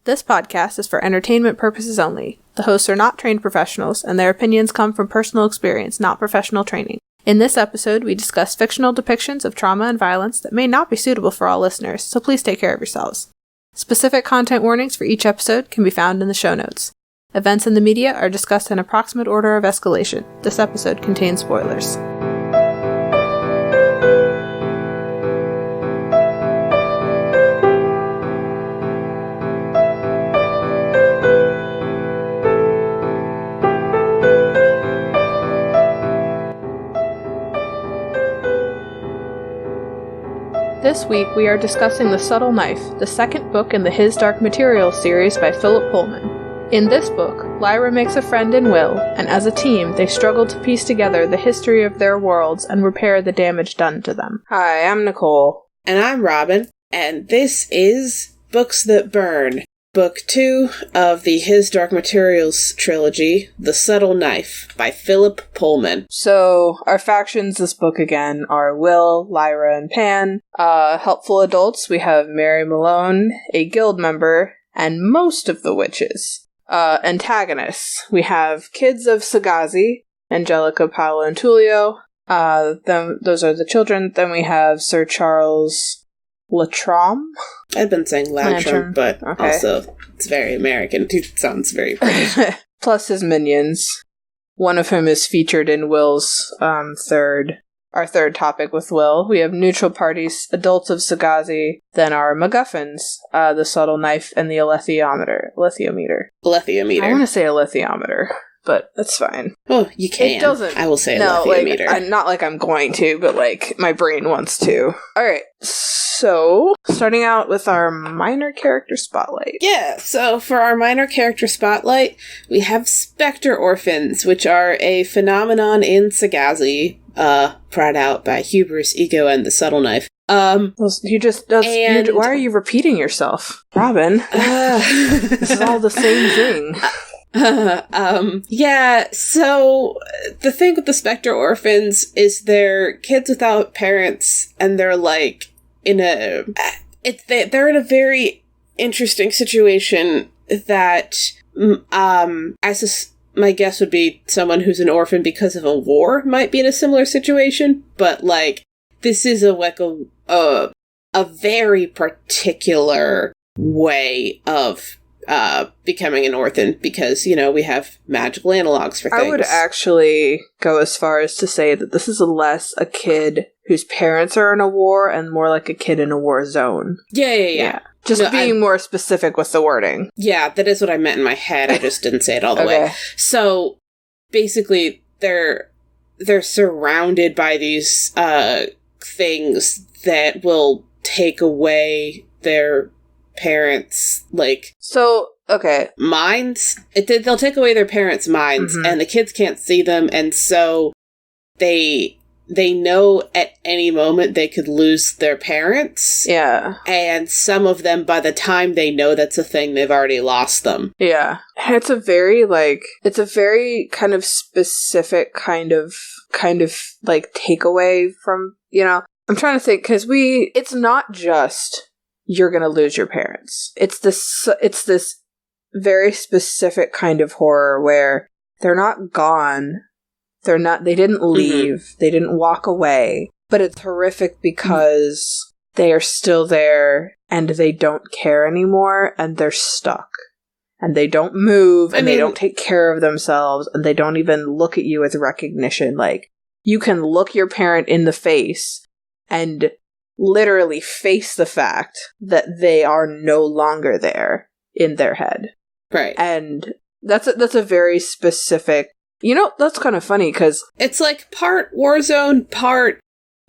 This podcast is for entertainment purposes only. The hosts are not trained professionals, and their opinions come from personal experience, not professional training. In this episode, we discuss fictional depictions of trauma and violence that may not be suitable for all listeners, so please take care of yourselves. Specific content warnings for each episode can be found in the show notes. Events in the media are discussed in approximate order of escalation. This episode contains spoilers. This week, we are discussing The Subtle Knife, the second book in the His Dark Materials series by Philip Pullman. In this book, Lyra makes a friend in Will, and as a team, they struggle to piece together the history of their worlds and repair the damage done to them. Hi, I'm Nicole. And I'm Robin, and this is Books That Burn, Book 2 of the His Dark Materials trilogy, The Subtle Knife, by Philip Pullman. So, our factions this book again are Will, Lyra, and Pan. Helpful adults, we have Mary Malone, a guild member, and most of the witches. Antagonists, we have kids of Sagazi, Angelica, Paolo, and Tullio. Those are the children. Then we have Sir Charles Latrom? I've been saying Lantrum, but also it's very American. It sounds very British. Plus his minions. One of whom is featured in Will's our third topic with Will. We have neutral parties, adults of Sagazi, then our MacGuffins, the subtle knife, and the lithiumeter. I want to say a lithiumeter, but that's fine. Oh, you can. It doesn't. I will say a lithiumeter. Not like I'm going to, but like my brain wants to. Alright, so starting out with our minor character spotlight. Yeah, so for our minor character spotlight, we have Spectre Orphans, which are a phenomenon in Sagazi, brought out by Hubris, Ego, and the Subtle Knife. Why are you repeating yourself? Robin, this is all the same thing. Yeah, so the thing with the Spectre Orphans is they're kids without parents, and they're like they're in a very interesting situation that, my guess would be someone who's an orphan because of a war might be in a similar situation, but like, this is a very particular way of becoming an orphan, because, you know, we have magical analogs for things. I would actually go as far as to say that this is less a kid whose parents are in a war and more like a kid in a war zone. Yeah. Just being more specific with the wording. Yeah, that is what I meant in my head. I just didn't say it all the way. So, basically, they're surrounded by these things that will take away their parents' minds. They'll take away their parents' minds, and the kids can't see them, and so they know at any moment they could lose their parents. Yeah. And some of them, by the time they know that's a thing, they've already lost them. Yeah. And it's a very kind of specific kind of like takeaway from, you know, I'm trying to think, because it's not just you're gonna lose your parents. It's this very specific kind of horror where they're not gone. They didn't leave. They didn't walk away. But it's horrific because they are still there and they don't care anymore and they're stuck. And they don't move and they don't take care of themselves and they don't even look at you with recognition. Like, you can look your parent in the face and literally face the fact that they are no longer there in their head. Right. And that's a very specific... You know, that's kind of funny, because... It's like part war zone, part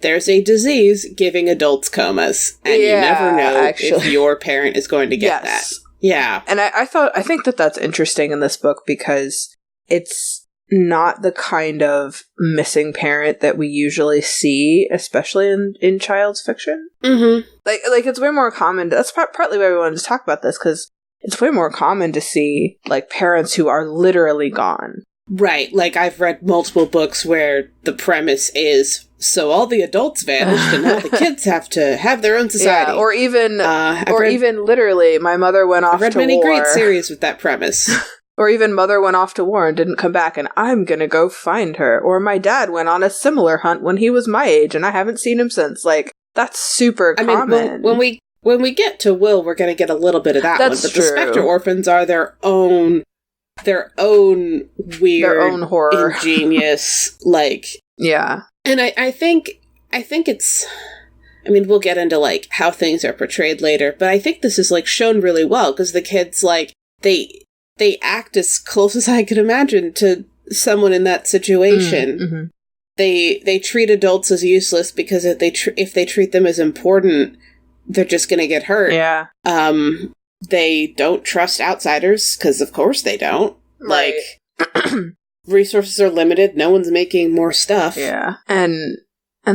there's a disease giving adults comas, and you never know if your parent is going to get that. Yeah. And I think that's interesting in this book, because it's not the kind of missing parent that we usually see, especially in child's fiction. Mm-hmm. Like it's way more common. That's partly why we wanted to talk about this, because it's way more common to see, like, parents who are literally gone. Right, like I've read multiple books where the premise is so all the adults vanished, and now the kids have to have their own society. Yeah, or even literally, my mother went off to war. I've read many great series with that premise. Or even mother went off to war and didn't come back, and I'm gonna go find her. Or my dad went on a similar hunt when he was my age, and I haven't seen him since. Like, that's super common. Mean, when we get to Will, we're gonna get a little bit of that one. But true. The Spectre Orphans are their own weird, their own horror, ingenious, like, yeah. And I think it's, I mean, we'll get into, like, how things are portrayed later, but I think this is, like, shown really well, because the kids, like, they act as close as I could imagine to someone in that situation. Mm-hmm. They treat adults as useless because if they treat them as important, they're just gonna get hurt. Yeah. They don't trust outsiders, because of course they don't. Right. Like, resources are limited, no one's making more stuff. Yeah. And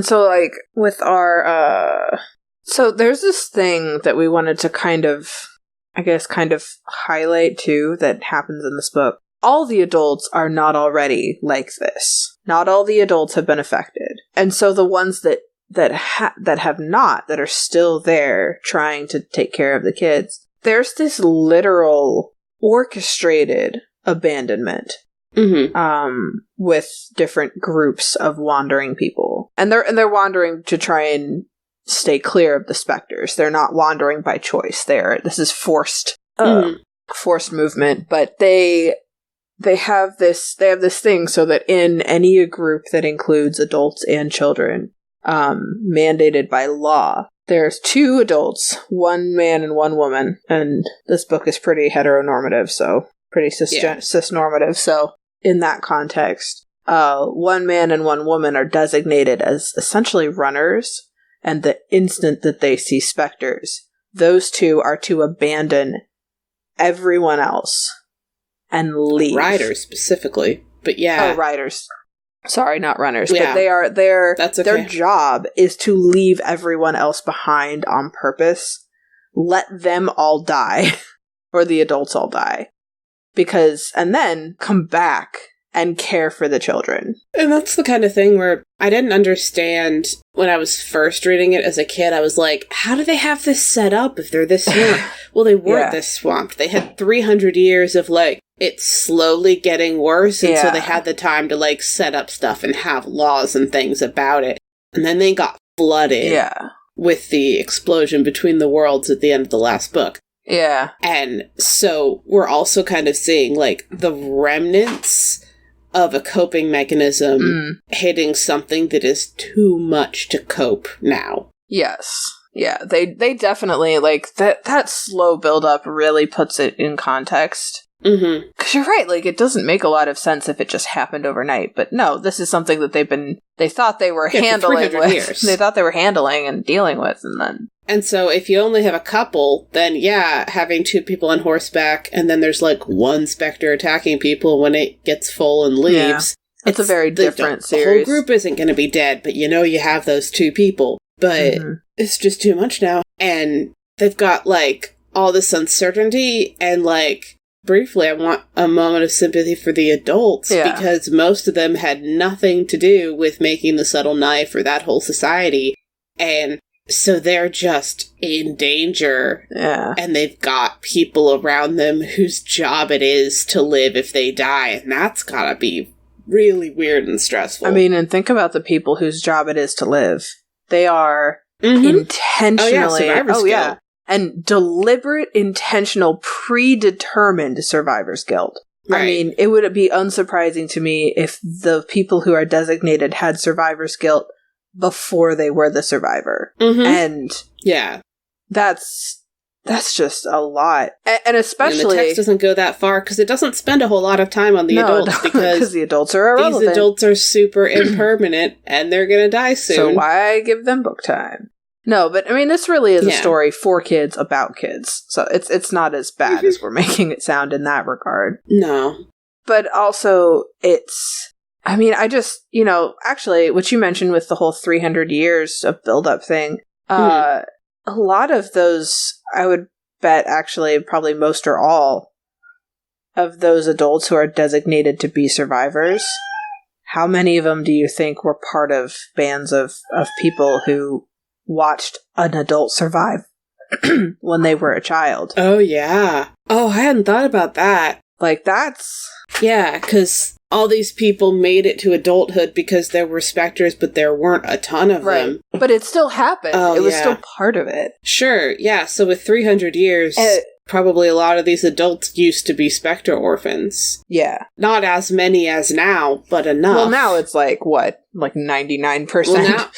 so, like, with our, so there's this thing that we wanted to kind of highlight, too, that happens in this book. All the adults are not already like this. Not all the adults have been affected. And so the ones that have not, that are still there trying to take care of the kids, there's this literal orchestrated abandonment. Mm-hmm. With different groups of wandering people. And they're wandering to try and stay clear of the specters. They're not wandering by choice. This is forced movement, but they have this thing so that in any group that includes adults and children, mandated by law, there's 2 adults, 1 man and 1 woman, and this book is pretty heteronormative, so pretty cisnormative, so in that context, 1 man and 1 woman are designated as essentially runners, and the instant that they see specters, those 2 are to abandon everyone else and leave. Riders, specifically. But yeah. Oh, riders. Sorry, not runners. Yeah. But That's okay. Their job is to leave everyone else behind on purpose. Let them all die. Or the adults all die. And then come back and care for the children. And that's the kind of thing where I didn't understand when I was first reading it as a kid. I was like, how do they have this set up if they're this swamped? Well, they weren't this swamped. They had 300 years of, like, it's slowly getting worse, and so they had the time to, like, set up stuff and have laws and things about it. And then they got flooded with the explosion between the worlds at the end of the last book. Yeah. And so we're also kind of seeing, like, the remnants of a coping mechanism hitting something that is too much to cope now. Yes. Yeah, they definitely, like, that slow build-up really puts it in context. Mm-hmm. Because you're right, like, it doesn't make a lot of sense if it just happened overnight. But no, this is something that they thought they were handling with. Years. They thought they were handling and dealing with, and then... And so if you only have a couple, then having 2 people on horseback, and then there's, like, 1 specter attacking people when it gets full and leaves. Yeah. It's a very different series. The whole group isn't going to be dead, but you have those 2 people. But it's just too much now. And they've got, like, all this uncertainty, and, like, briefly, I want a moment of sympathy for the adults, because most of them had nothing to do with making the subtle knife or that whole society. And so they're just in danger. Yeah. And they've got people around them whose job it is to live if they die. And that's gotta be really weird and stressful. I mean, and think about the people whose job it is to live. They are intentionally... survivor's guilt. And deliberate, intentional, predetermined survivor's guilt. Right. I mean, it would be unsurprising to me if the people who are designated had survivor's guilt before they were the survivor. And that's just a lot. And especially... And the text doesn't go that far, because it doesn't spend a whole lot of time on the adults, because the adults are irrelevant. These adults are super impermanent, and they're gonna die soon. So why give them book time? No, but I mean, this really is a story for kids about kids. So it's not as bad as we're making it sound in that regard. No. But also, it's... I mean, I just, actually, what you mentioned with the whole 300 years of build-up thing, a lot of those, I would bet, actually, probably most or all of those adults who are designated to be survivors how many of them do you think were part of bands of people who watched an adult survive when they were a child? Oh, yeah. Oh, I hadn't thought about that. Like, that's... Yeah, because all these people made it to adulthood because there were specters, but there weren't a ton of them. But it still happened. Oh, it was yeah. still part of it. Sure, yeah, so with 300 years, probably a lot of these adults used to be specter orphans. Yeah. Not as many as now, but enough. Well, now it's like, what? Like 99%? Well,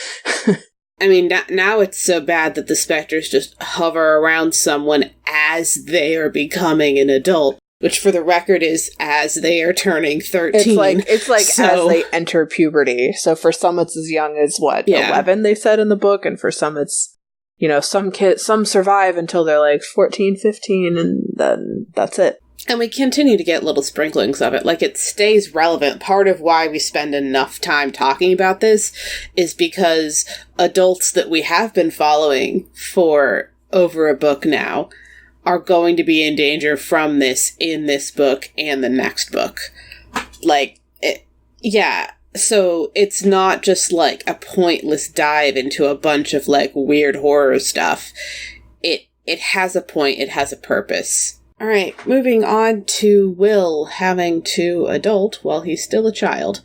I mean, now it's so bad that the specters just hover around someone as they are becoming an adult. Which, for the record, is as they are turning 13. It's like as they enter puberty. So for some, it's as young as, 11, they said in the book? And for some, it's, some survive until they're like 14, 15, and then that's it. And we continue to get little sprinklings of it. Like, it stays relevant. Part of why we spend enough time talking about this is because adults that we have been following for over a book now are going to be in danger from this in this book and the next book. So it's not just like a pointless dive into a bunch of like weird horror stuff. It has a point, it has a purpose. Alright, moving on to Will having to adult while he's still a child.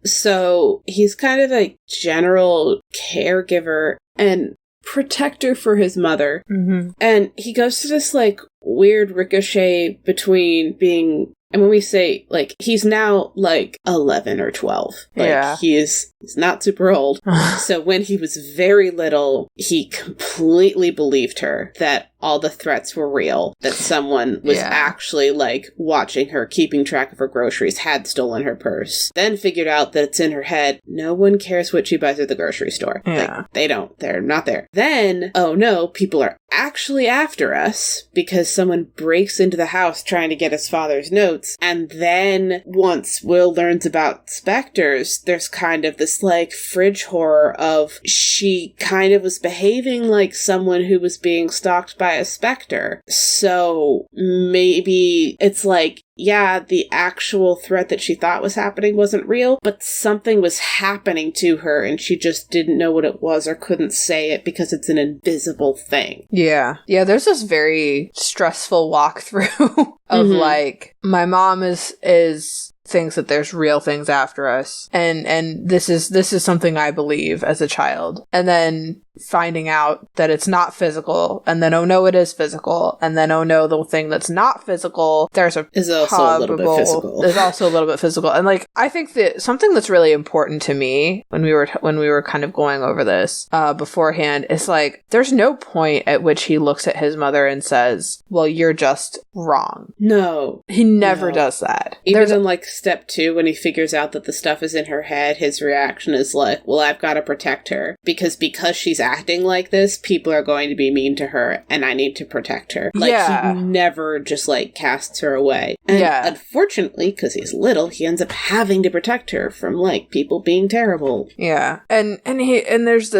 So he's kind of a general caregiver and protector for his mother. Mm-hmm. And he goes to this, like, weird ricochet between being... And when we say, like, he's now, like, 11 or 12. Like, he's not super old. So when he was very little, he completely believed her that all the threats were real, that someone was actually, like, watching her, keeping track of her groceries, had stolen her purse. Then figured out that it's in her head, no one cares what she buys at the grocery store. Yeah. Like, they don't. They're not there. Then, oh no, people are actually after us because someone breaks into the house trying to get his father's notes. And then, once Will learns about specters, there's kind of this, like, fridge horror of she kind of was behaving like someone who was being stalked by a specter. So maybe it's like, yeah, the actual threat that she thought was happening wasn't real, but something was happening to her and she just didn't know what it was or couldn't say it because it's an invisible thing. Yeah. Yeah, there's this very stressful walkthrough of like, my mom is thinks that there's real things after us. And this is something I believe as a child. And then finding out that it's not physical, and then, oh no, it is physical, and then, oh no, the thing that's not physical, is also a little bit physical. Is also a little bit physical. And like, I think that something that's really important to me when we were kind of going over this beforehand is like, there's no point at which he looks at his mother and says, well, you're just wrong. No. He never does that. Even in like step 2, when he figures out that the stuff is in her head, his reaction is like, well, I've got to protect her because she's acting like this, people are going to be mean to her and I need to protect her. Like, he never just like casts her away. And unfortunately, because he's little, he ends up having to protect her from like people being terrible. Yeah. And there's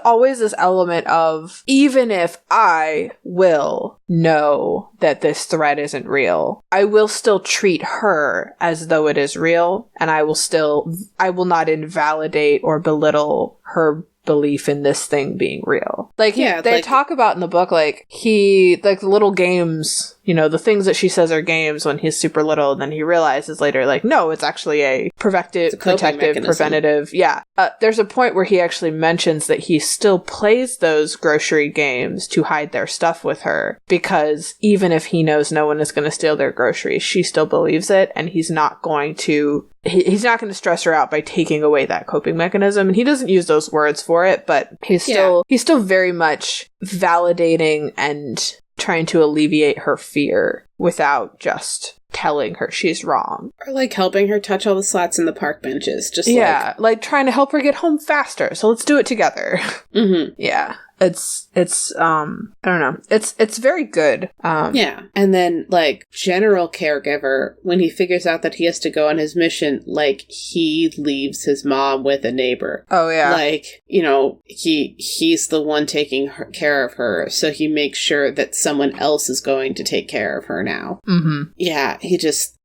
always this element of, even if I will know that this threat isn't real, I will still treat her as though it is real, and I will not invalidate or belittle her belief in this thing being real. Like, they talk about in the book, like, the little games, the things that she says are games when he's super little, and then he realizes later, like, no, it's actually a protective, preventative. Yeah. There's a point where he actually mentions that he still plays those grocery games to hide their stuff with her, because even if he knows no one is going to steal their groceries, she still believes it, and he's not going to stress her out by taking away that coping mechanism. And he doesn't use those words for it, but he's still very much validating and trying to alleviate her fear without just telling her she's wrong. Or like helping her touch all the slots in the park benches. Just like trying to help her get home faster. So let's do it together. Mm-hmm. Yeah. it's I don't know. It's very good. Yeah. And then, like, general caregiver, when he figures out that he has to go on his mission, like, he leaves his mom with a neighbor. Oh, yeah. Like, you know, he's the one taking care of her, so he makes sure that someone else is going to take care of her now. Mm-hmm. Yeah,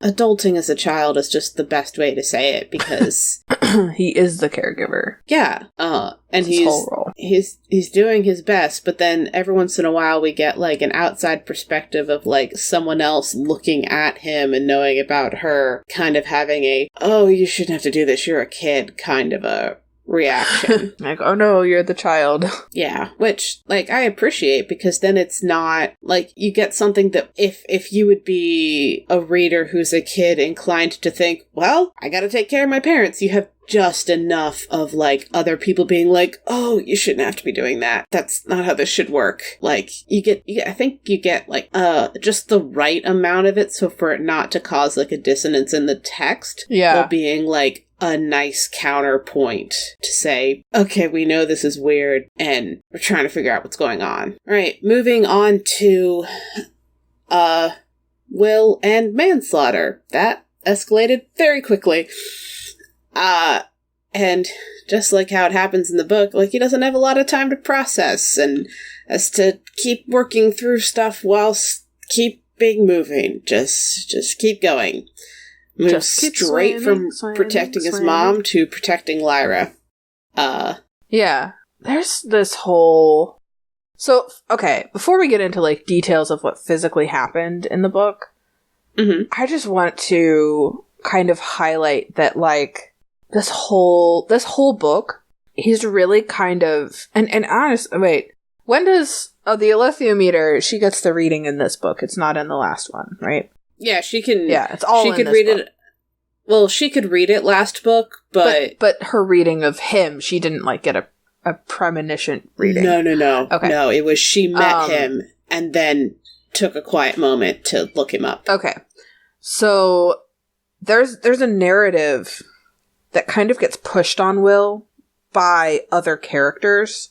adulting as a child is just the best way to say it, because... he is the caregiver. Yeah. And he's doing his best, but then every once in a while we get, like, an outside perspective of, like, someone else looking at him and knowing about her, kind of having a, oh, you shouldn't have to do this, you're a kid, kind of a reaction. Like, oh no, you're the child. Yeah, which, like, I appreciate, because then it's not, like, you get something that if you would be a reader who's a kid inclined to think, well, I gotta take care of my parents, you have just enough of, like, other people being like, oh, you shouldn't have to be doing that. That's not how this should work. Like, I think you get, like, just the right amount of it, so for it not to cause, like, a dissonance in the text. Yeah. While being, like, a nice counterpoint to say, okay, we know this is weird, and we're trying to figure out what's going on. All right, moving on to, will and manslaughter. That escalated very quickly. And just like how it happens in the book, like, he doesn't have a lot of time to process, and has to keep working through stuff whilst keeping moving. Just keep going. Moves straight from protecting his mom to protecting Lyra. Yeah. There's this whole... So, okay, before we get into, like, details of what physically happened in the book, I just want to kind of highlight that, like, this whole book, he's really kind of... And honest... Wait, when does... Oh, the alethiometer, she gets the reading in this book. It's not in the last one, right? Yeah, she can... Yeah, it's all in this read book. Well, she could read it last book, but... But her reading of him, she didn't, like, get a premonition reading. No. Okay. No, it was she met him and then took a quiet moment to look him up. Okay. So, there's a narrative that kind of gets pushed on Will by other characters,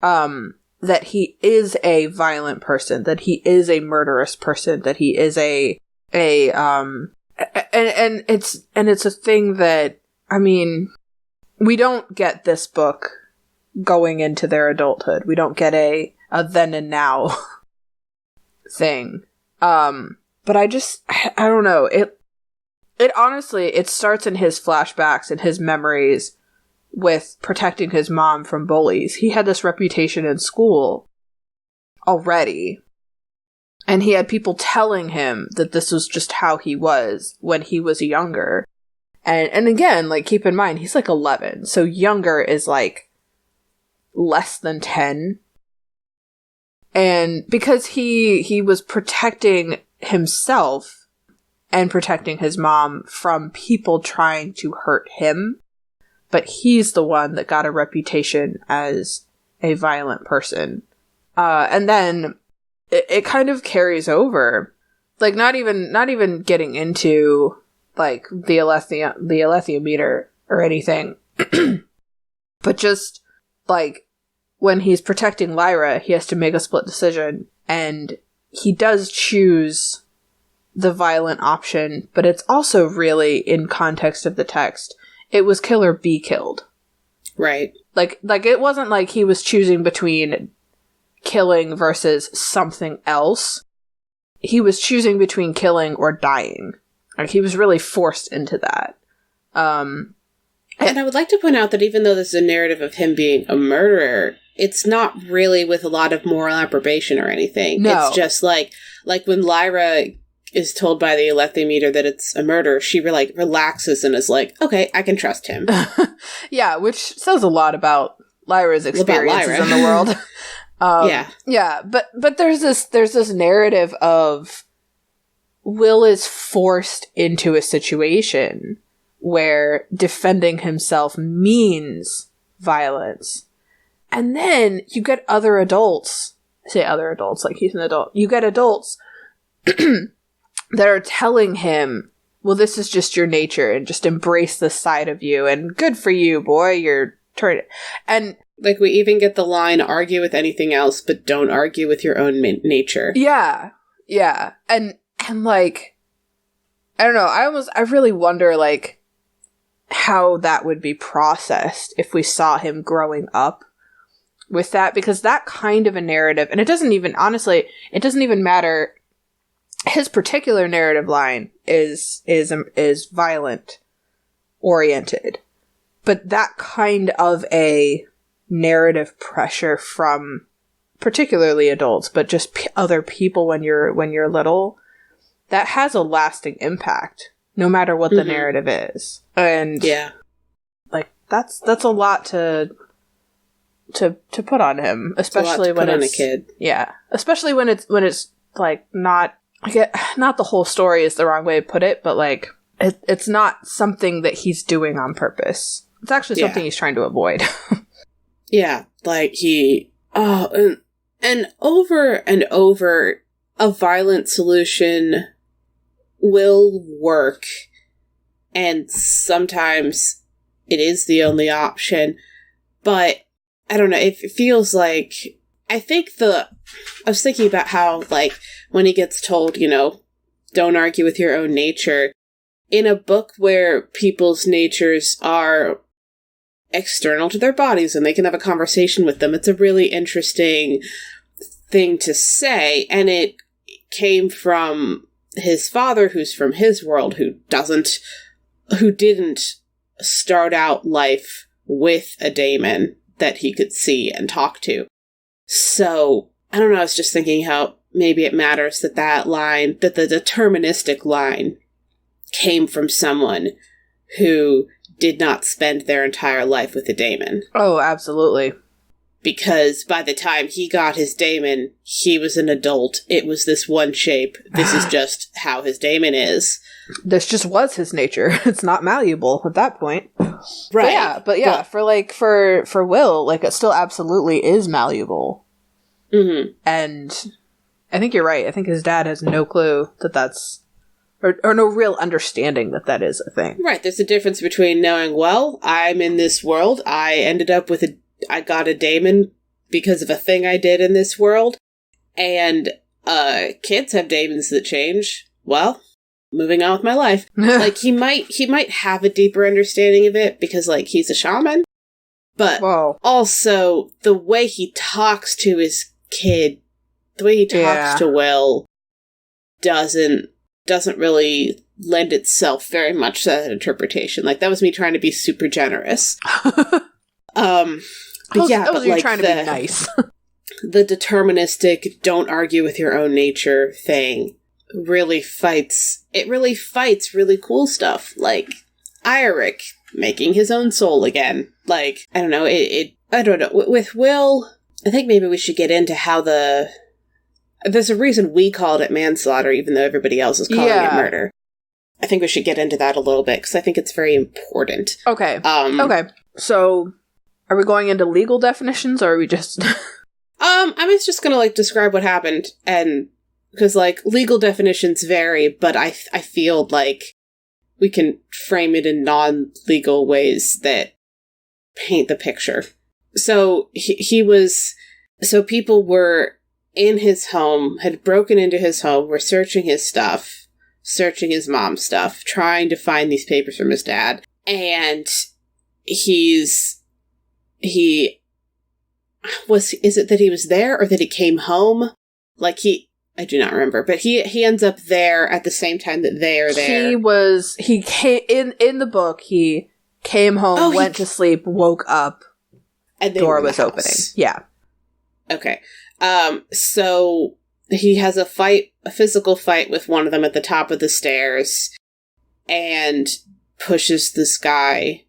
that he is a violent person, that he is a murderous person, that he is and it's a thing that, I mean, we don't get this book going into their adulthood. We don't get a then and now thing. But I don't know. It honestly, it starts in his flashbacks and his memories with protecting his mom from bullies. He had this reputation in school already. And he had people telling him that this was just how he was when he was younger. And again, like, keep in mind, he's like 11. So younger is like less than 10. And because he was protecting himself and protecting his mom from people trying to hurt him, but he's the one that got a reputation as a violent person. And then it kind of carries over, like, not even getting into, like, the alethiometer or anything, but just, like, when he's protecting Lyra, he has to make a split decision, and he does choose the violent option, but it's also really, in context of the text, it was kill or be killed. Right. Like it wasn't like he was choosing between killing versus something else. He was choosing between killing or dying. Like, he was really forced into that. And I would like to point out that even though this is a narrative of him being a murderer, it's not really with a lot of moral approbation or anything. No. It's just like when Lyra is told by the alethiometer that it's a murder, she relaxes and is like, okay, I can trust him. Yeah, which says a lot about Lyra's experiences in the world. Yeah, but there's this narrative of Will is forced into a situation where defending himself means violence. And then you get other adults, like he's an adult, you get adults that are telling him, well, this is just your nature, and just embrace this side of you, and good for you, boy, you're turning. And Like, we even get the line, argue with anything else, but don't argue with your own nature. Yeah. Yeah. And like, I don't know, I really wonder, like, how that would be processed if we saw him growing up with that, because that kind of a narrative, and it doesn't even matter. His particular narrative line is violent oriented, but that kind of a narrative pressure from particularly adults, but just other people when you're little, that has a lasting impact no matter what the narrative is. And yeah, like that's a lot to put on him, especially when it's a kid. Yeah, especially when it's like not the whole story is the wrong way to put it, but like it's not something that he's doing on purpose. It's actually something he's trying to avoid. Yeah, like and over and over, a violent solution will work, and sometimes it is the only option, but I don't know, it feels like, I was thinking about how, like, when he gets told, you know, don't argue with your own nature, in a book where people's natures are external to their bodies and they can have a conversation with them, it's a really interesting thing to say, and it came from his father, who's from his world, who didn't start out life with a daemon that he could see and talk to. So, I don't know, I was just thinking how maybe it matters that line, that the deterministic line came from someone who did not spend their entire life with a daemon. Oh, absolutely. Because by the time he got his daemon, he was an adult. It was this one shape. This is just how his daemon is. This just was his nature. It's not malleable at that point. Right. But for Will, like, it still absolutely is malleable. Mm-hmm. And I think you're right. I think his dad has no clue that that's... Or no real understanding that is a thing. Right, there's a difference between knowing, well, I'm in this world, I got a daemon because of a thing I did in this world, and kids have daemons that change. Well, moving on with my life. Like, he might have a deeper understanding of it because, like, he's a shaman, but also the way he talks to his kid, the way he talks to Will doesn't really lend itself very much to that interpretation. Like, that was me trying to be super generous. But you're trying to be nice. The deterministic, don't argue with your own nature thing really fights really cool stuff. Like, Iorek making his own soul again. Like, I don't know, I don't know. With Will, I think maybe we should get into how there's a reason we called it manslaughter, even though everybody else is calling it murder. I think we should get into that a little bit, because I think it's very important. Okay. Okay. So, are we going into legal definitions, or are we just... I was just gonna, like, describe what happened, and... Because, like, legal definitions vary, but I feel like we can frame it in non-legal ways that paint the picture. So, so people were in his home, had broken into his home, were searching his stuff, searching his mom's stuff, trying to find these papers from his dad, and is it that he was there, or that he came home? Like, I do not remember, but he ends up there at the same time that they are there. He came, in the book, he came home, went to sleep, woke up, and the door was opening. Yeah. Okay. So he has a physical fight with one of them at the top of the stairs, and pushes this guy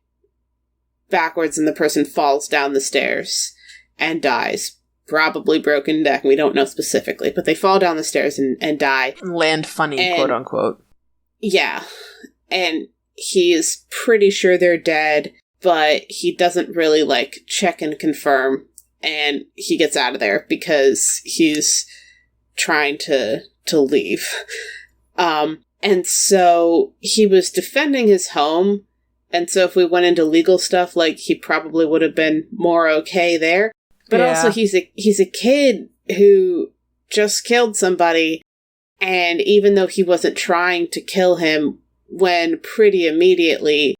backwards, and the person falls down the stairs and dies. Probably broken neck, we don't know specifically, but they fall down the stairs and die. Land funny, quote unquote. Yeah. And he is pretty sure they're dead, but he doesn't really, like, check and confirm. And he gets out of there because he's trying to leave. And so he was defending his home, And so if we went into legal stuff, like, he probably would have been more okay there. But also, he's a kid who just killed somebody, and even though he wasn't trying to kill him, when pretty immediately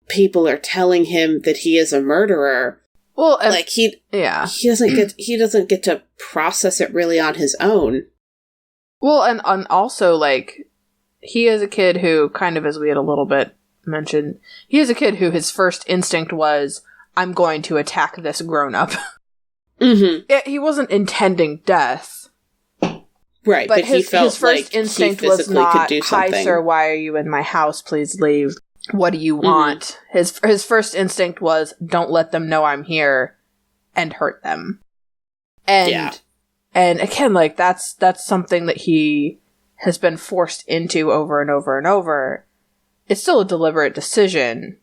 people are telling him that he is a murderer, well, and, like, he doesn't get to process it really on his own. Well, and also, like, he is a kid who, kind of as we had a little bit mentioned, he is a kid who his first instinct was, I'm going to attack this grown-up. Mm-hmm. He wasn't intending death. Right, but he felt his first like instinct he was not, could do something. Hi, sir, why are you in my house? Please leave. What do you want? His first instinct was, don't let them know I'm here, and hurt them. And again, like, that's something that he has been forced into over and over and over. It's still a deliberate decision,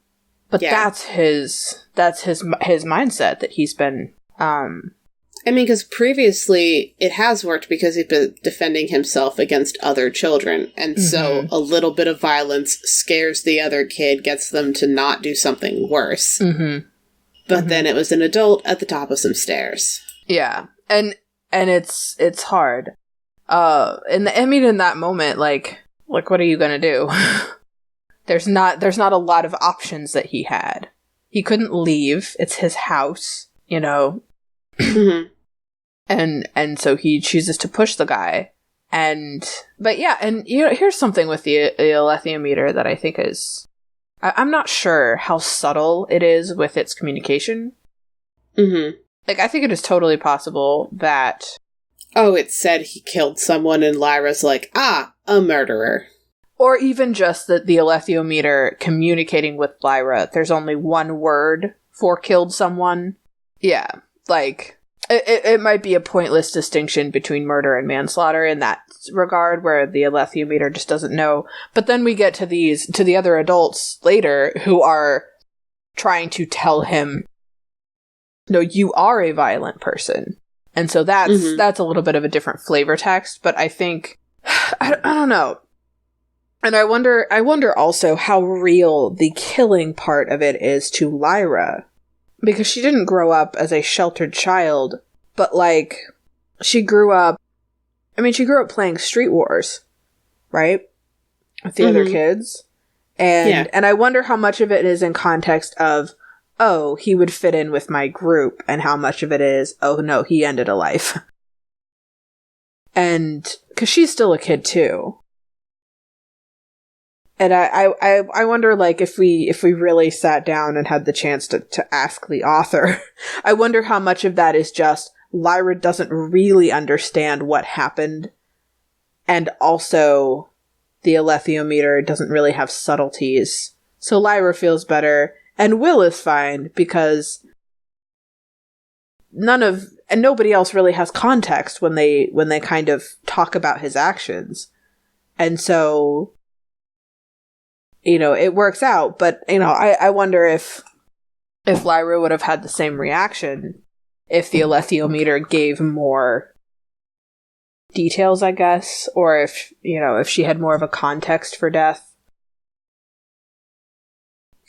but that's his mindset that he's been, I mean, because previously it has worked because he's been defending himself against other children, and so a little bit of violence scares the other kid, gets them to not do something worse. But then it was an adult at the top of some stairs. Yeah, and it's hard. In that moment, like what are you gonna do? There's not a lot of options that he had. He couldn't leave. It's his house, you know. And so he chooses to push the guy. But yeah, and you know, here's something with the alethiometer that I think is, I'm not sure how subtle it is with its communication. Like, I think it is totally possible that... Oh, it said he killed someone and Lyra's like, a murderer. Or even just that the alethiometer communicating with Lyra, there's only one word for killed someone. Yeah, like, it might be a pointless distinction between murder and manslaughter in that regard, where the alethiometer just doesn't know. But then we get to the other adults later who are trying to tell him, no, you are a violent person. And so that's a little bit of a different flavor text, but I think, I don't know. And I wonder also how real the killing part of it is to Lyra. Because she didn't grow up as a sheltered child, but, like, she grew up playing Street Wars, right? With the other kids. And I wonder how much of it is in context of, oh, he would fit in with my group, and how much of it is, oh no, he ended a life. And, because she's still a kid too. And I wonder, like, if we really sat down and had the chance to ask the author, I wonder how much of that is just Lyra doesn't really understand what happened, and also the alethiometer doesn't really have subtleties. So Lyra feels better, and Will is fine, because nobody else really has context when they kind of talk about his actions. And so, you know, it works out, but, you know, I wonder if Lyra would have had the same reaction if the alethiometer gave more details, I guess, or if she had more of a context for death.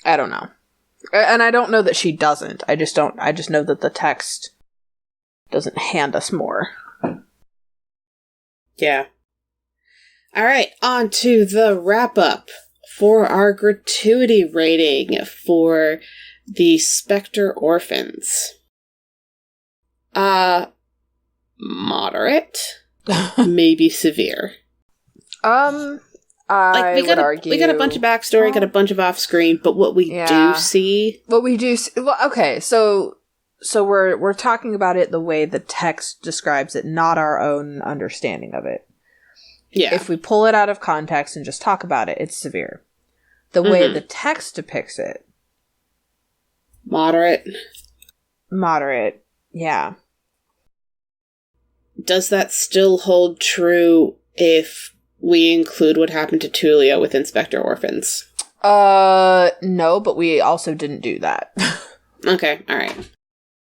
I don't know. And I don't know that she doesn't. I just know that the text doesn't hand us more. Yeah. All right, on to the wrap-up for our gratuity rating for the Spectre Orphans. Moderate, maybe severe. We got a bunch of backstory, got a bunch of off-screen, but what we do see... Well, okay, so we're talking about it the way the text describes it, not our own understanding of it. Yeah. If we pull it out of context and just talk about it, it's severe. The way the text depicts it... Moderate, yeah. Does that still hold true if we include what happened to Tulia with Inspector Orphans? No, but we also didn't do that. Okay, alright.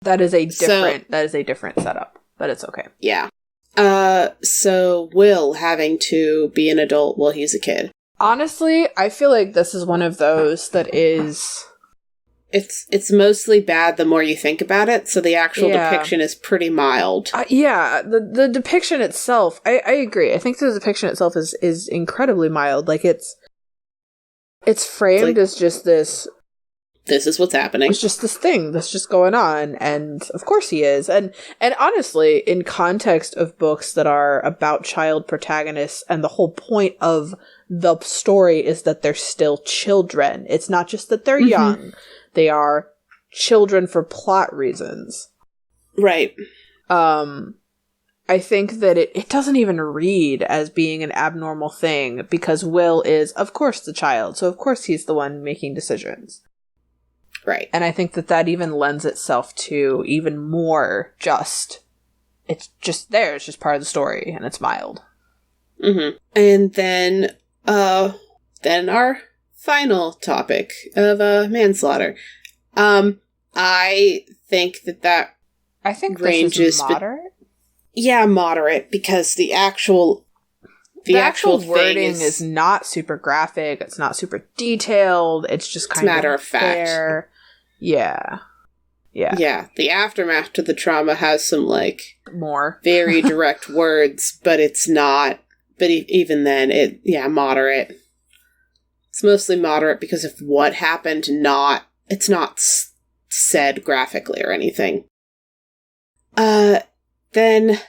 That is a different setup, but it's okay. Yeah. So Will having to be an adult while he's a kid. Honestly, I feel like this is one of those that is... It's mostly bad the more you think about it, so the actual depiction is pretty mild. The depiction itself, I agree. I think the depiction itself is incredibly mild. Like, it's framed as just this... This is what's happening. It's just this thing that's just going on, and of course he is. And honestly, in context of books that are about child protagonists, and the whole point of the story is that they're still children. It's not just that they're young. They are children for plot reasons. Right. I think that it doesn't even read as being an abnormal thing, because Will is, of course, the child, so of course he's the one making decisions. Right. And I think that even lends itself to even more it's just there, it's just part of the story, and it's mild. Mm-hmm. And then our final topic of manslaughter. I think that I think range this is moderate. Moderate, because the actual wording is not super graphic. It's not super detailed. It's just kind of matter of fact. fair. Yeah. The aftermath to the trauma has some more very direct words, but it's not. But even then, moderate. It's mostly moderate because of what happened. It's not said graphically or anything. Then,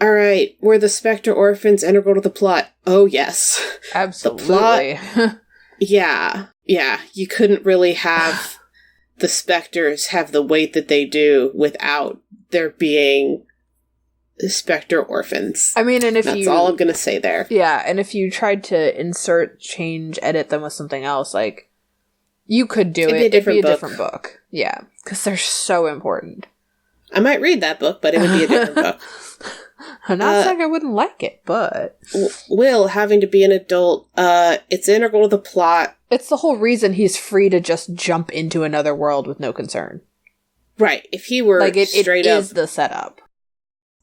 all right, were the Spectre orphans integral to the plot? Oh, yes. Absolutely. The plot, yeah. You couldn't really have the Spectres have the weight that they do without there being Spectre orphans. I mean, and that's all I'm going to say there. Yeah, and if you tried to insert, change, edit them with something else, you could do it. It'd be a different book. Yeah, because they're so important. I might read that book, but it would be a different book. I'm not saying I wouldn't like it, but... Will, having to be an adult, it's integral to the plot. It's the whole reason he's free to just jump into another world with no concern. Right, if he were straight up... It is the setup.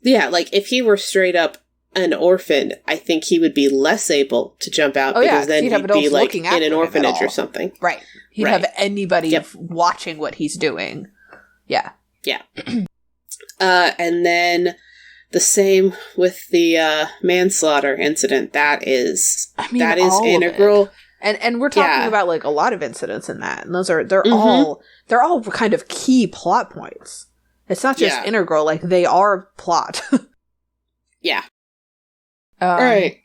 Yeah, if he were straight up an orphan, I think he would be less able to jump out, because then he'd be, in an orphanage or something. Right. He'd have anybody watching what he's doing. Yeah. Yeah. And then the same with the manslaughter incident. That is integral. And we're talking about a lot of incidents in that, and they're all kind of key plot points. It's not just integral; they are plot. Yeah. All right.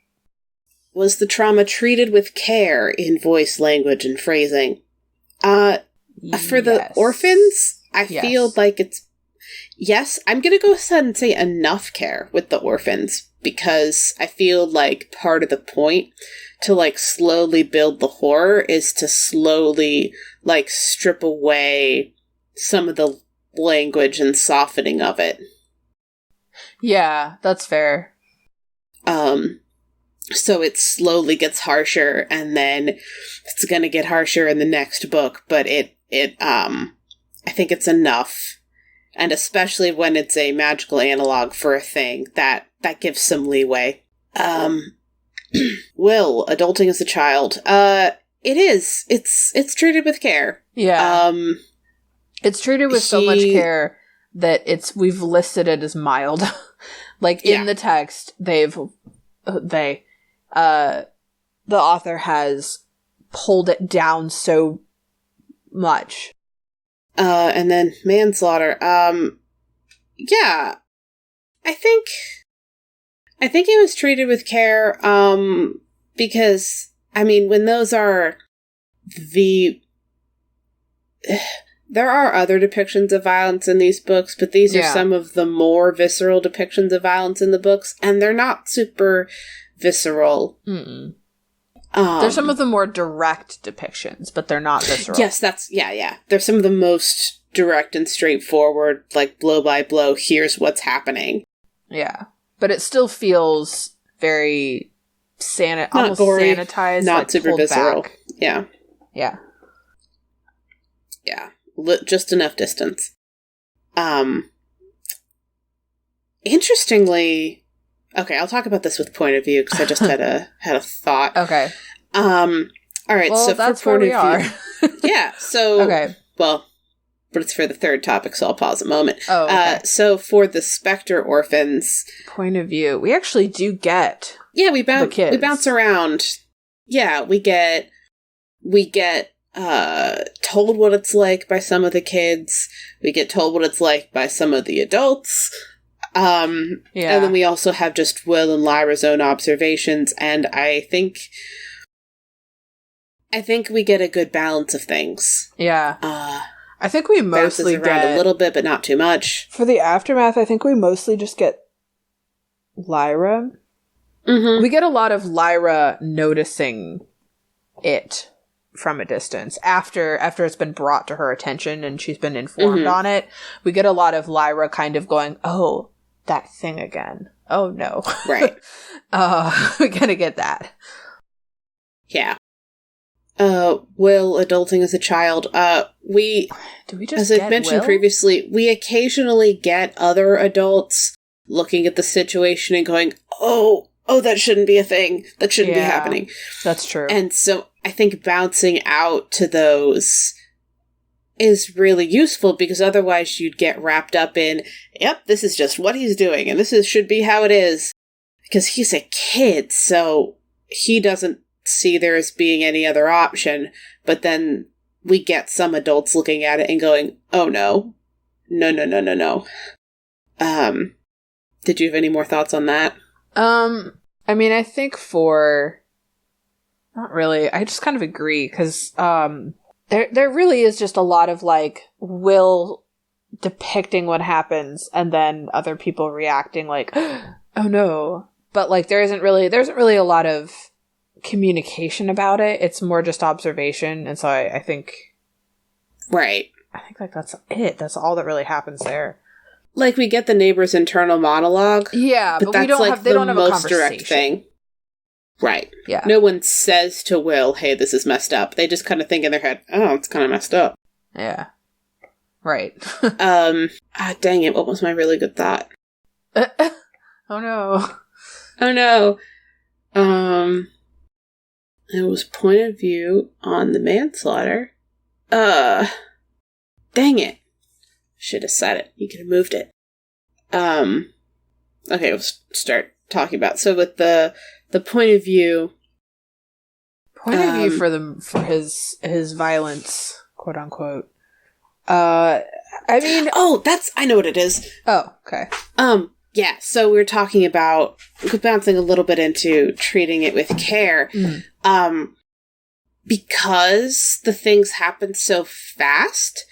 Was the trauma treated with care in voice, language, and phrasing? For the orphans, I feel like it's... Yes, I'm going to go ahead and say enough care with the orphans, because I feel like part of the point to, slowly build the horror is to slowly, strip away some of the language and softening of it. Yeah, that's fair. So it slowly gets harsher, and then it's going to get harsher in the next book, but I think it's enough. And especially when it's a magical analog for a thing, that gives some leeway. Will, adulting as a child. It is. It's treated with care. Yeah. It's treated with so much care that we've listed it as mild. In the text, the author has pulled it down so much. And then manslaughter. Yeah. I think it was treated with care, because, when those are there are other depictions of violence in these books, but these are some of the more visceral depictions of violence in the books, and they're not super visceral. Mm-mm. They're some of the more direct depictions, but they're not visceral. Yes, they're some of the most direct and straightforward, blow by blow, here's what's happening. Yeah. But it still feels very almost gory, sanitized, not super visceral. Back. Yeah. Yeah. Yeah. Just enough distance. Interestingly, okay, I'll talk about this with point of view, because I just had a thought. Okay. All right, well, so that's for where we point are. of view, yeah. So Okay. well, but it's for the third topic, so I'll pause a moment. Oh, okay. So for the Spectre orphans, Point of view, we actually do get we kids. bounce around. Yeah, we get told what it's like by some of the kids. We get told what it's like by some of the adults. And then we also have just Will and Lyra's own observations, and I think we get a good balance of things. Yeah. I think we mostly bounces around a little bit, but not too much. For the aftermath, I think we mostly just get Lyra. Mm-hmm. We get a lot of Lyra noticing it from a distance after it's been brought to her attention and she's been informed on it. We get a lot of Lyra kind of going, "Oh, that thing again. Oh no." Right. We're gonna get that. Yeah. Will adulting as a child. Do we just as I mentioned previously, we occasionally get other adults looking at the situation and going, "Oh, that shouldn't be a thing. That shouldn't be happening." That's true. And so I think bouncing out to those is really useful, because otherwise you'd get wrapped up in, "Yep, this is just what he's doing, and should be how it is." Because he's a kid, so he doesn't see there as being any other option. But then we get some adults looking at it and going, "Oh no. No, no, no, no, no." Did you have any more thoughts on that? I mean, I think not really. I just kind of agree, because there really is just a lot of like Will depicting what happens and then other people reacting like, "Oh no." But like there isn't really a lot of communication about it. It's more just observation. And so I think right. I think like that's it. That's all that really happens there. Like, we get the neighbor's internal monologue. Yeah, but that's we don't like have, they don't have a most conversation. direct thing. Right. Yeah. No one says to Will, "Hey, this is messed up." They just kind of think in their head, "Oh, it's kind of messed up." Yeah. Right. Dang it, what was my really good thought? Oh no. Oh no. It was point of view on the manslaughter. Dang it. Should have said it. You could have moved it. Okay, let's start talking about. So with the point of view. Point of view for his violence, quote unquote. I mean, I know what it is. Oh, okay. Yeah, so we're talking about bouncing a little bit into treating it with care. Because the things happen so fast,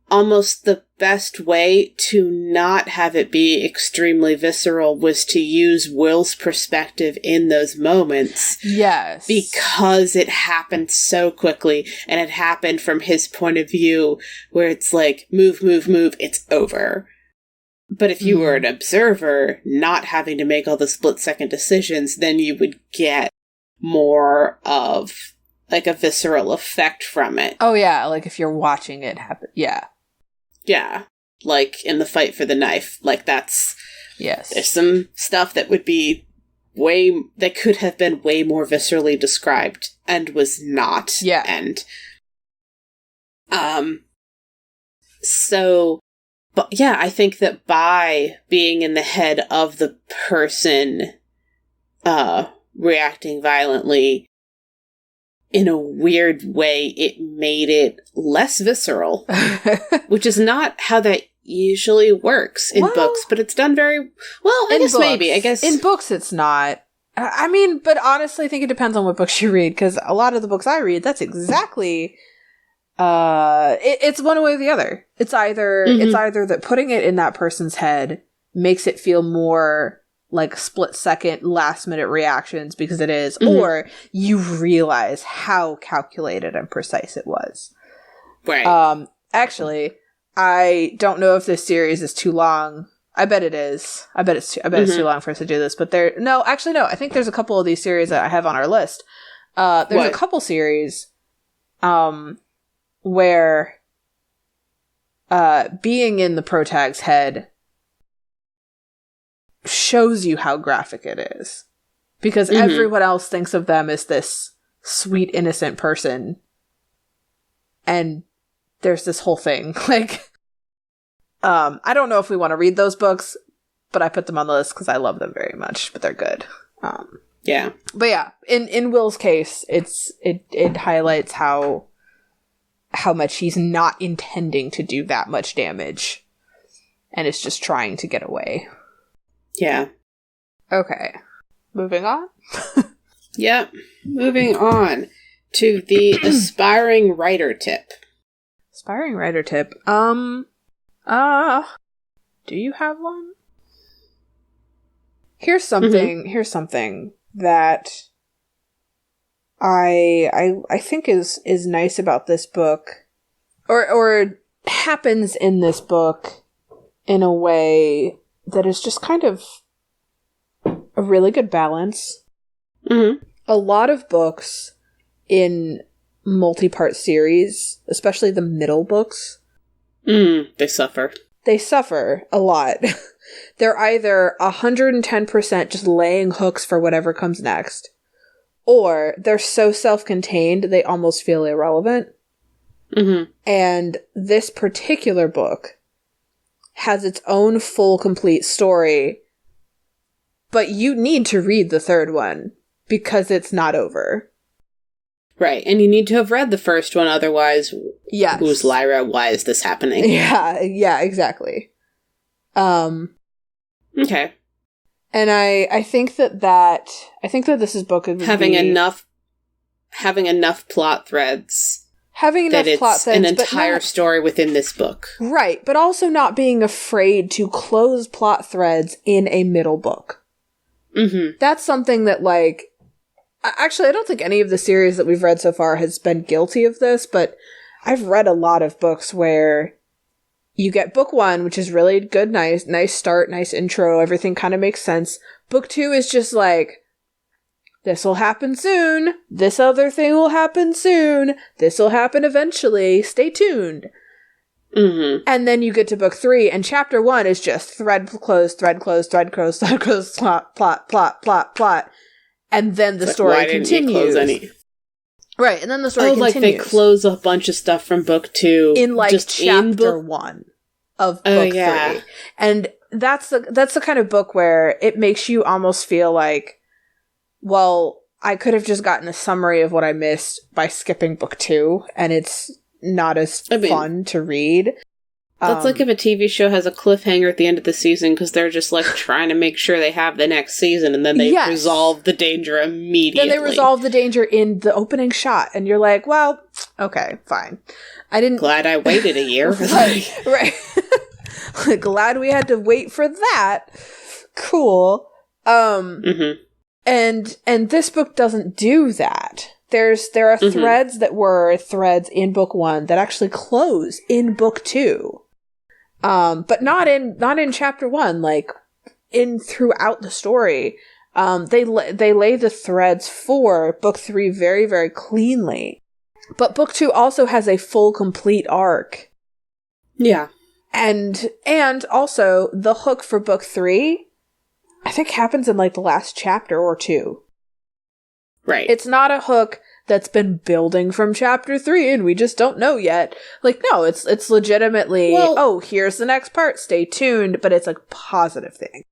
almost the best way to not have it be extremely visceral was to use Will's perspective in those moments. Yes. Because it happened so quickly, and it happened from his point of view, where it's like, move, move, move, it's over. But if you were an observer, not having to make all the split-second decisions, then you would get more of, like, a visceral effect from it. Oh, yeah, like if you're watching it happen. Yeah. Yeah. Like, in the fight for the knife. Like, that's... Yes. There's some stuff that would be that could have been way more viscerally described, and was not. Yeah. And, so... But yeah, I think that by being in the head of the person reacting violently, in a weird way, it made it less visceral. Which is not how that usually works in books, but it's done very well. I guess maybe. I guess in books it's not. I mean, but honestly, I think it depends on what books you read, because a lot of the books I read, that's exactly... it's one way or the other. It's either that putting it in that person's head makes it feel more like split-second, last-minute reactions, because it is, or you realize how calculated and precise it was. Right. Actually, I don't know if this series is too long. I bet it is. I bet it's too long for us to do this. But no. I think there's a couple of these series that I have on our list. There's a couple series, where being in the protag's head shows you how graphic it is, because everyone else thinks of them as this sweet, innocent person. And there's this whole thing. Like, I don't know if we want to read those books, but I put them on the list because I love them very much, but they're good. Yeah. But yeah, in Will's case, it highlights how much he's not intending to do that much damage. And is just trying to get away. Yeah. Okay. Moving on? Yep. Moving on to the aspiring writer tip. Aspiring writer tip. Do you have one? Here's something that I think is nice about this book, or happens in this book in a way that is just kind of a really good balance. Mm-hmm. A lot of books in multi-part series, especially the middle books, they suffer. They suffer a lot. They're either 110% just laying hooks for whatever comes next, or they're so self-contained they almost feel irrelevant. Mm-hmm. And this particular book has its own full, complete story, but you need to read the third one because it's not over. Right, and you need to have read the first one, otherwise, yes. Who's Lyra? Why is this happening? Yeah, exactly. Okay. And I think that this is book of having enough plot threads. Having enough plot threads, an entire story within this book. Right, but also not being afraid to close plot threads in a middle book. Mm-hmm. That's something that, like, actually, I don't think any of the series that we've read so far has been guilty of this, but I've read a lot of books where you get book one, which is really good, nice start, nice intro, everything kind of makes sense. Book two is just like, this will happen soon, this other thing will happen soon, this will happen eventually, stay tuned. Mm-hmm. And then you get to book three, and chapter one is just thread close, plot. And then the story continues. Right, and then the story continues. Like they close a bunch of stuff from book two in like just chapter one of book three. And that's the kind of book where it makes you almost feel like, well, I could have just gotten a summary of what I missed by skipping book two, and it's not as fun to read. That's like if a TV show has a cliffhanger at the end of the season because they're just like trying to make sure they have the next season, and then they resolve the danger immediately. Then they resolve the danger in the opening shot, and you're like, well, okay, fine. Glad I waited a year. right. Glad we had to wait for that. Cool. Mm-hmm. And this book doesn't do that. There are threads that were threads in book one that actually close in book two. But not in chapter one, like in throughout the story. They lay the threads for book three very, very cleanly. But book two also has a full, complete arc. Yeah. And also the hook for book three, I think happens in like the last chapter or two. Right. It's not a hook that's been building from chapter 3 and we just don't know yet. Like, no, it's legitimately, here's the next part, stay tuned, but it's a positive thing.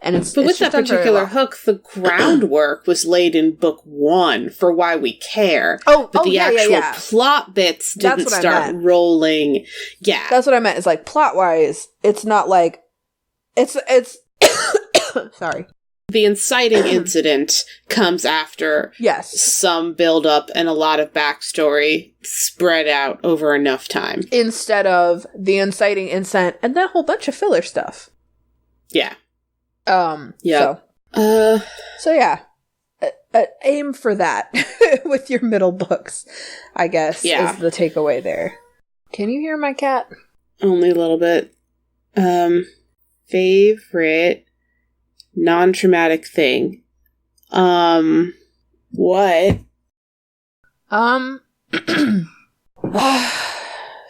And with that particular hook, the groundwork was laid in book 1 for why we care. But the actual plot bits didn't start rolling. Yeah. That's what I meant, is like, plot-wise, it's not like, it's sorry. The inciting incident comes after some build-up and a lot of backstory spread out over enough time. Instead of the inciting incident and then a whole bunch of filler stuff. Yeah. Yeah. So yeah. Aim for that with your middle books, I guess, is the takeaway there. Can you hear my cat? Only a little bit. Favorite non-traumatic thing. What?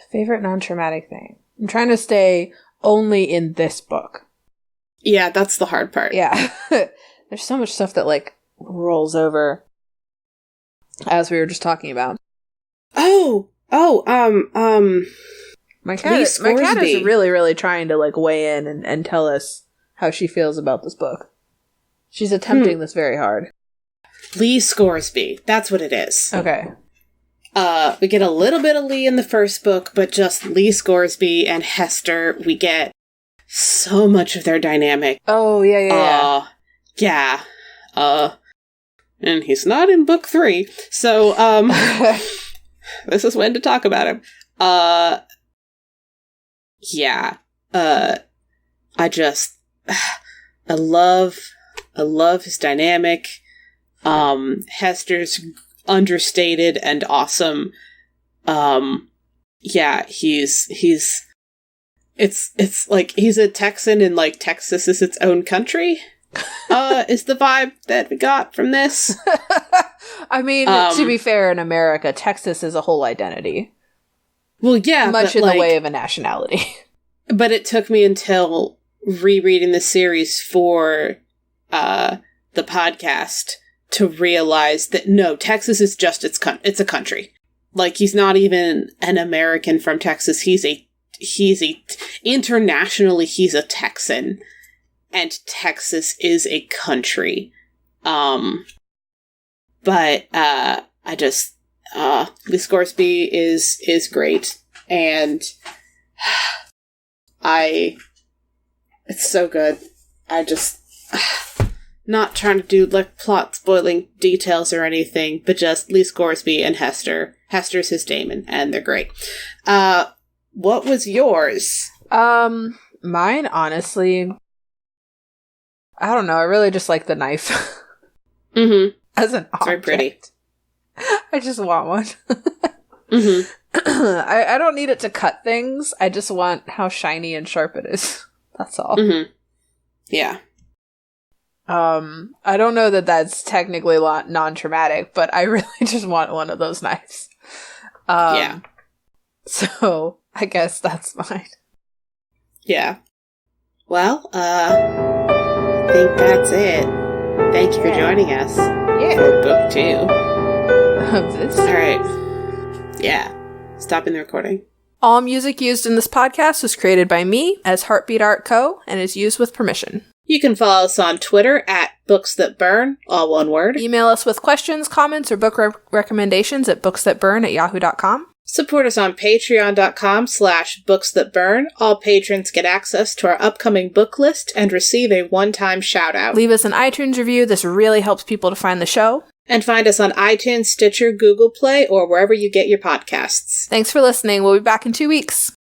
Favorite non-traumatic thing. I'm trying to stay only in this book. Yeah, that's the hard part. Yeah. There's so much stuff that, like, rolls over. as we were just talking about. My cat is really, really trying to, like, weigh in and tell us how she feels about this book. She's attempting this very hard. Lee Scoresby. That's what it is. Okay. We get a little bit of Lee in the first book, but just Lee Scoresby and Hester, we get so much of their dynamic. Oh, yeah. And he's not in book 3, so, this is when to talk about him. I love his dynamic. Hester's understated and awesome. It's like he's a Texan and, like, Texas is its own country. Is the vibe that we got from this. I mean, to be fair, in America, Texas is a whole identity. Well, yeah, much in the way of a nationality. But it took me until rereading the series for the podcast to realize that no, Texas is just it's a country. Like, he's not even an American from Texas. Internationally, he's a Texan. And Texas is a country. But Lee Scoresby is great. And it's so good. Not trying to do, like, plot spoiling details or anything, but just Lee Scoresby and Hester. Hester's his Damon, and they're great. What was yours? Mine, honestly, I don't know. I really just like the knife. Mm-hmm. As an object. Very pretty. I just want one. Mm-hmm. I don't need it to cut things. I just want how shiny and sharp it is. That's all. Mm-hmm. Yeah. I don't know that that's technically non-traumatic, but I really just want one of those knives. Yeah. So, I guess that's mine. Yeah. Well, I think that's it. Thank you for joining us. Yeah. For book 2. Of this. Alright. Yeah. Stopping the recording. All music used in this podcast was created by me as Heartbeat Art Co. and is used with permission. You can follow us on Twitter at Books That Burn, all one word. Email us with questions, comments, or book recommendations at booksthatburn@yahoo.com. Support us on patreon.com/booksthatburn. All patrons get access to our upcoming book list and receive a one-time shout-out. Leave us an iTunes review. This really helps people to find the show. And find us on iTunes, Stitcher, Google Play, or wherever you get your podcasts. Thanks for listening. We'll be back in 2 weeks.